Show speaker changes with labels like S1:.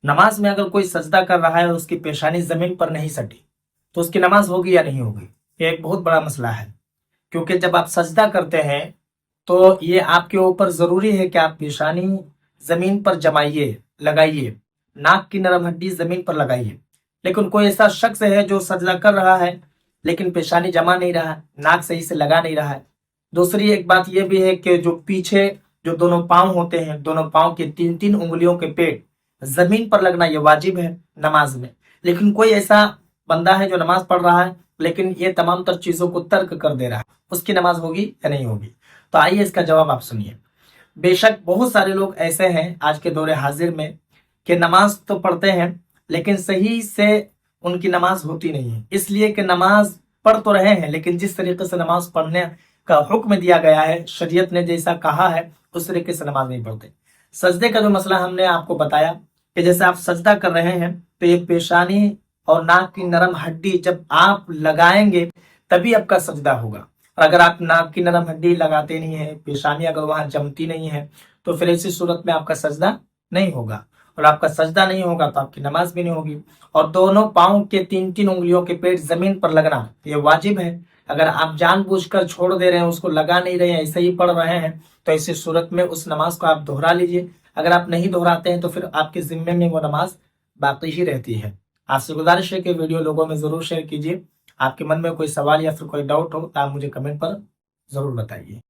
S1: नमाज में अगर कोई सजदा कर रहा है और उसकी पेशानी जमीन पर नहीं सटी तो उसकी नमाज होगी या नहीं होगी, ये एक बहुत बड़ा मसला है। क्योंकि जब आप सजदा करते हैं तो ये आपके ऊपर जरूरी है कि आप पेशानी जमीन पर जमाइए, लगाइए, नाक की नरम हड्डी जमीन पर लगाइए। लेकिन कोई ऐसा शख्स है जो सजदा कर रहा है लेकिन पेशानी जमा नहीं रहा है, नाक सही से लगा नहीं रहा है। दूसरी एक बात यह भी है कि जो पीछे जो दोनों पांव होते हैं, दोनों पांव के 3-3 उंगलियों के पेट जमीन पर लगना ये वाजिब है नमाज में। लेकिन कोई ऐसा बंदा है जो नमाज पढ़ रहा है लेकिन ये तमाम तर चीजों को तर्क कर दे रहा है, उसकी नमाज होगी या नहीं होगी? तो आइए इसका जवाब आप सुनिए। बेशक बहुत सारे लोग ऐसे हैं आज के दौरे हाजिर में कि नमाज तो पढ़ते हैं लेकिन सही से उनकी नमाज होती नहीं है, इसलिए कि नमाज पढ़ तो रहे हैं लेकिन जिस तरीके से नमाज पढ़ने का हुक्म दिया गया है, शरीयत ने जैसा कहा है उस तरीके से नमाज नहीं पढ़ते। सजदे का जो मसला हमने आपको बताया कि जैसे आप सजदा कर रहे हैं तो ये पेशानी और नाक की नरम हड्डी जब आप लगाएंगे तभी आपका सजदा होगा। और अगर आप नाक की नरम हड्डी लगाते नहीं है, पेशानी अगर वहां जमती नहीं है तो फिर ऐसी सूरत में आपका सजदा नहीं होगा। और आपका सजदा नहीं होगा तो आपकी नमाज भी नहीं होगी। और दोनों पाँव के 3-3 उंगलियों के पेट जमीन पर लगना ये वाजिब है। अगर आप जानबूझकर छोड़ दे रहे हैं, उसको लगा नहीं रहे हैं, ऐसे ही पढ़ रहे हैं, तो ऐसी सूरत में उस नमाज को आप दोहरा लीजिए। अगर आप नहीं दोहराते हैं तो फिर आपके जिम्मे में वो नमाज बाकी ही रहती है। आपसे गुजारिश है कि वीडियो लोगों में जरूर शेयर कीजिए। आपके मन में कोई सवाल या फिर कोई डाउट हो तो आप मुझे कमेंट पर जरूर बताइए।